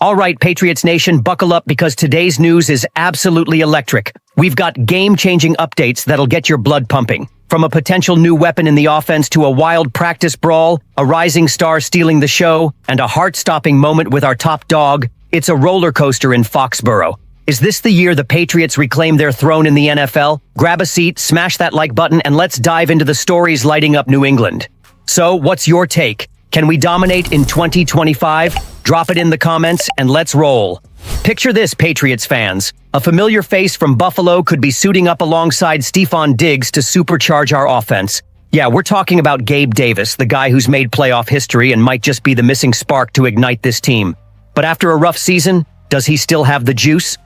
All right, Patriots Nation, buckle up because today's news is absolutely electric. We've got game-changing updates that'll get your blood pumping. From a potential new weapon in the offense to a wild practice brawl, a rising star stealing the show, and a heart-stopping moment with our top dog, it's a roller coaster in Foxborough. Is this the year the Patriots reclaim their throne in the NFL? Grab a seat, smash that like button, and let's dive into the stories lighting up New England. So, what's your take? Can we dominate in 2025? Drop it in the comments and let's roll. Picture this, Patriots fans. A familiar face from Buffalo could be suiting up alongside Stefon Diggs to supercharge our offense. Yeah, we're talking about Gabe Davis, the guy who's made playoff history and might just be the missing spark to ignite this team. But after a rough season, does he still have the juice?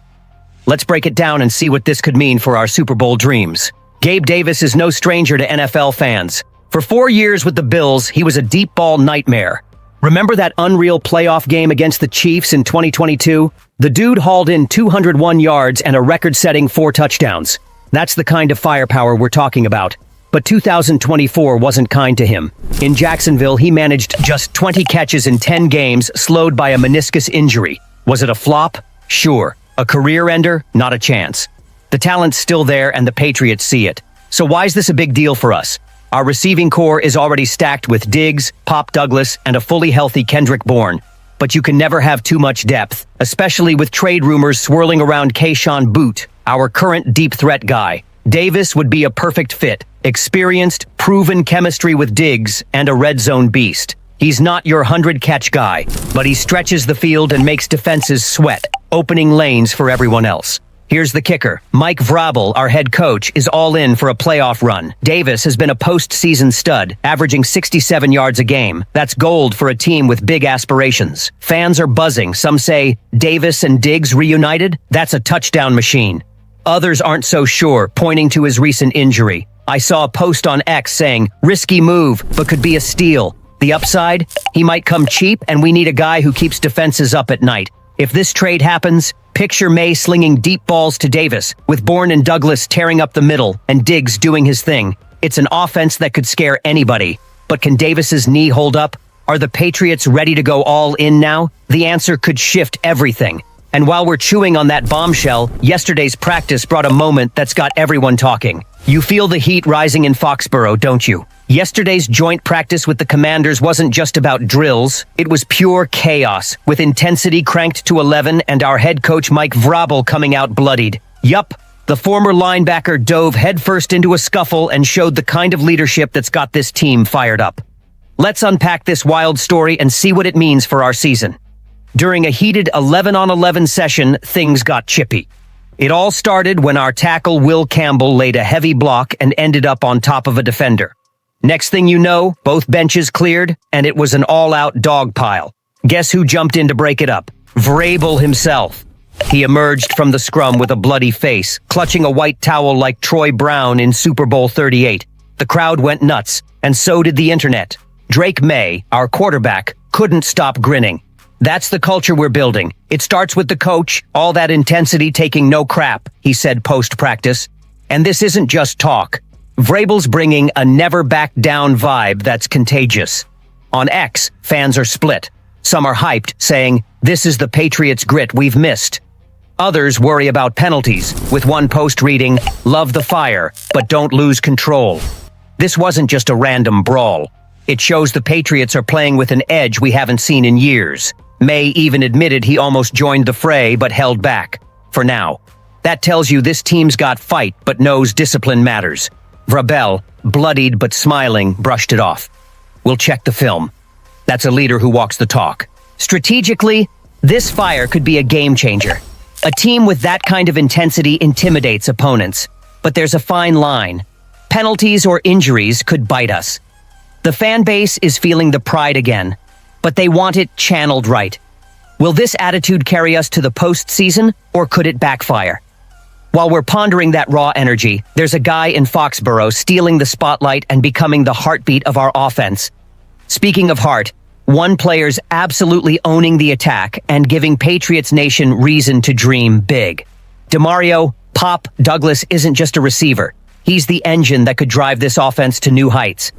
Let's break it down and see what this could mean for our Super Bowl dreams. Gabe Davis is no stranger to NFL fans. For 4 years with the Bills, he was a deep ball nightmare. Remember that unreal playoff game against the Chiefs in 2022? The dude hauled in 201 yards and a record-setting 4 touchdowns. That's the kind of firepower we're talking about. But 2024 wasn't kind to him. In Jacksonville, he managed just 20 catches in 10 games, slowed by a meniscus injury. Was it a flop? Sure. A career ender? Not a chance. The talent's still there and the Patriots see it. So why is this a big deal for us? Our receiving core is already stacked with Diggs, Pop Douglas, and a fully healthy Kendrick Bourne. But you can never have too much depth, especially with trade rumors swirling around Keyshawn Boot, our current deep threat guy. Davis would be a perfect fit. Experienced, proven chemistry with Diggs, and a red zone beast. He's not your 100-catch guy, but he stretches the field and makes defenses sweat, opening lanes for everyone else. Here's the kicker. Mike Vrabel, our head coach, is all in for a playoff run. Davis has been a postseason stud, averaging 67 yards a game. That's gold for a team with big aspirations. Fans are buzzing. Some say, Davis and Diggs reunited? That's a touchdown machine. Others aren't so sure, pointing to his recent injury. I saw a post on X saying, risky move, but could be a steal. The upside? He might come cheap, and we need a guy who keeps defenses up at night. If this trade happens, picture May slinging deep balls to Davis, with Bourne and Douglas tearing up the middle, and Diggs doing his thing. It's an offense that could scare anybody. But can Davis's knee hold up? Are the Patriots ready to go all in now? The answer could shift everything. And while we're chewing on that bombshell, yesterday's practice brought a moment that's got everyone talking. You feel the heat rising in Foxborough, don't you? Yesterday's joint practice with the Commanders wasn't just about drills. It was pure chaos, with intensity cranked to 11 and our head coach Mike Vrabel coming out bloodied. Yup, the former linebacker dove headfirst into a scuffle and showed the kind of leadership that's got this team fired up. Let's unpack this wild story and see what it means for our season. During a heated 11-on-11 session, things got chippy. It all started when our tackle Will Campbell laid a heavy block and ended up on top of a defender. Next thing you know, both benches cleared, and it was an all-out dog pile. Guess who jumped in to break it up? Vrabel himself. He emerged from the scrum with a bloody face, clutching a white towel like Troy Brown in Super Bowl 38. The crowd went nuts, and so did the internet. Drake May, our quarterback, couldn't stop grinning. That's the culture we're building. It starts with the coach, all that intensity taking no crap, he said post-practice. And this isn't just talk. Vrabel's bringing a never-back-down vibe that's contagious. On X, fans are split. Some are hyped, saying, this is the Patriots' grit we've missed. Others worry about penalties, with one post reading, love the fire, but don't lose control. This wasn't just a random brawl. It shows the Patriots are playing with an edge we haven't seen in years. May even admitted he almost joined the fray but held back. For now. That tells you this team's got fight but knows discipline matters. Vrabel, bloodied but smiling, brushed it off. We'll check the film. That's a leader who walks the talk. Strategically, this fire could be a game changer. A team with that kind of intensity intimidates opponents. But there's a fine line. Penalties or injuries could bite us. The fan base is feeling the pride again, but they want it channeled right. Will this attitude carry us to the postseason, or could it backfire? While we're pondering that raw energy, there's a guy in Foxborough stealing the spotlight and becoming the heartbeat of our offense. Speaking of heart, one player's absolutely owning the attack and giving Patriots Nation reason to dream big. DeMario Pop Douglas isn't just a receiver. He's the engine that could drive this offense to new heights.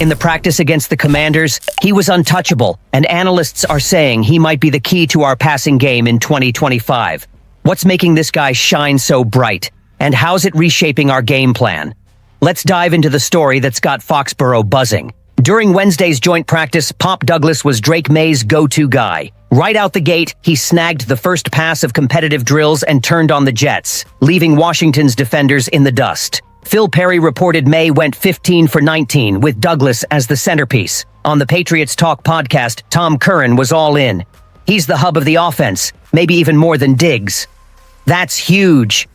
In the practice against the Commanders, he was untouchable, and analysts are saying he might be the key to our passing game in 2025. What's making this guy shine so bright? And how's it reshaping our game plan? Let's dive into the story that's got Foxborough buzzing. During Wednesday's joint practice, Pop Douglas was Drake May's go-to guy. Right out the gate, he snagged the first pass of competitive drills and turned on the Jets, leaving Washington's defenders in the dust. Phil Perry reported May went 15 for 19 with Douglas as the centerpiece. On the Patriots Talk podcast, Tom Curran was all in. He's the hub of the offense, maybe even more than Diggs. That's huge.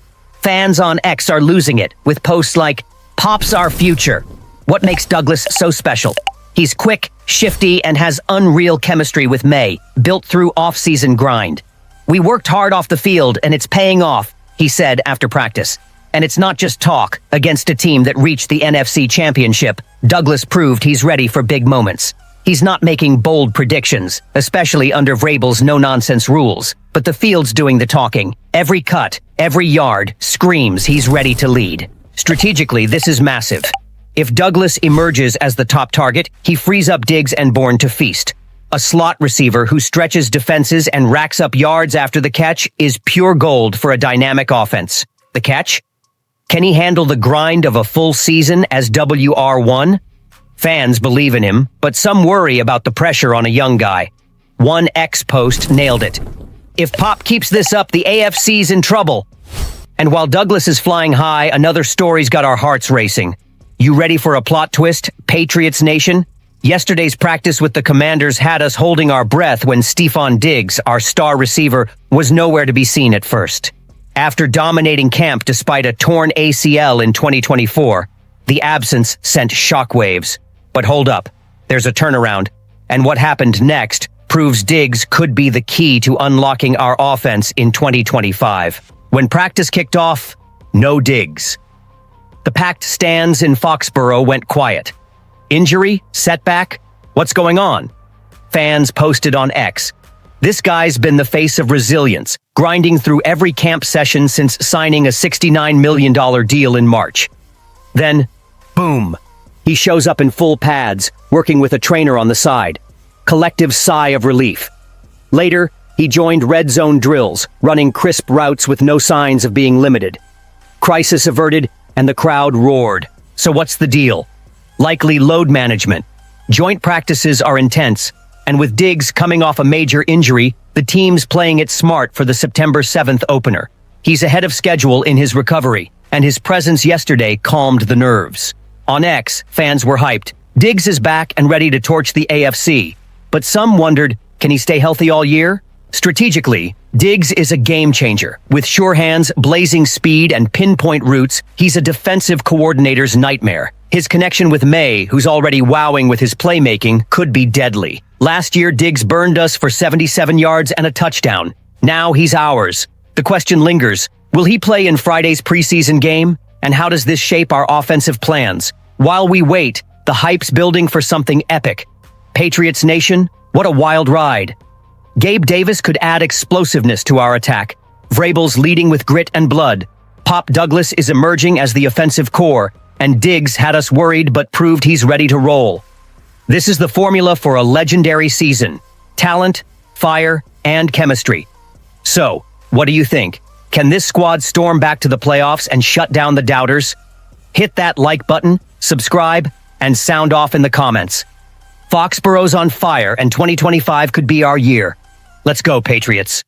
Fans on X are losing it, with posts like, "Pop's our future." What makes Douglas so special? He's quick, shifty, and has unreal chemistry with May, built through off-season grind. "We worked hard off the field, and it's paying off," he said after practice. And it's not just talk. Against a team that reached the NFC Championship, Douglas proved he's ready for big moments. He's not making bold predictions, especially under Vrabel's no-nonsense rules, but the field's doing the talking. Every cut, every yard, screams he's ready to lead. Strategically, this is massive. If Douglas emerges as the top target, he frees up Diggs and Bourne to feast. A slot receiver who stretches defenses and racks up yards after the catch is pure gold for a dynamic offense. The catch? Can he handle the grind of a full season as WR1? Fans believe in him, but some worry about the pressure on a young guy. One X post nailed it. "If Pop keeps this up, the AFC's in trouble." And while Douglas is flying high, another story's got our hearts racing. You ready for a plot twist, Patriots Nation? Yesterday's practice with the Commanders had us holding our breath when Stefon Diggs, our star receiver, was nowhere to be seen at first. After dominating camp despite a torn ACL in 2024, the absence sent shockwaves. But hold up, there's a turnaround. And what happened next proves Diggs could be the key to unlocking our offense in 2025. When practice kicked off, no Diggs. The packed stands in Foxborough went quiet. Injury? Setback? What's going on? Fans posted on X. This guy's been the face of resilience, grinding through every camp session since signing a $69 million deal in March. Then, boom, he shows up in full pads, working with a trainer on the side. Collective sigh of relief. Later, he joined red zone drills, running crisp routes with no signs of being limited. Crisis averted, and the crowd roared. So what's the deal? Likely load management. Joint practices are intense, and with Diggs coming off a major injury, the team's playing it smart for the September 7th opener. He's ahead of schedule in his recovery, and his presence yesterday calmed the nerves. On X, fans were hyped. Diggs is back and ready to torch the AFC. But some wondered, can he stay healthy all year? Strategically, Diggs is a game changer. With sure hands, blazing speed, and pinpoint routes, he's a defensive coordinator's nightmare. His connection with May, who's already wowing with his playmaking, could be deadly. Last year, Diggs burned us for 77 yards and a touchdown. Now he's ours. The question lingers, will he play in Friday's preseason game? And how does this shape our offensive plans? While we wait, the hype's building for something epic. Patriots Nation, what a wild ride. Gabe Davis could add explosiveness to our attack. Vrabel's leading with grit and blood. Pop Douglas is emerging as the offensive core, and Diggs had us worried but proved he's ready to roll. This is the formula for a legendary season. Talent, fire, and chemistry. So, what do you think? Can this squad storm back to the playoffs and shut down the doubters? Hit that like button, subscribe, and sound off in the comments. Foxborough's on fire, and 2025 could be our year. Let's go, Patriots.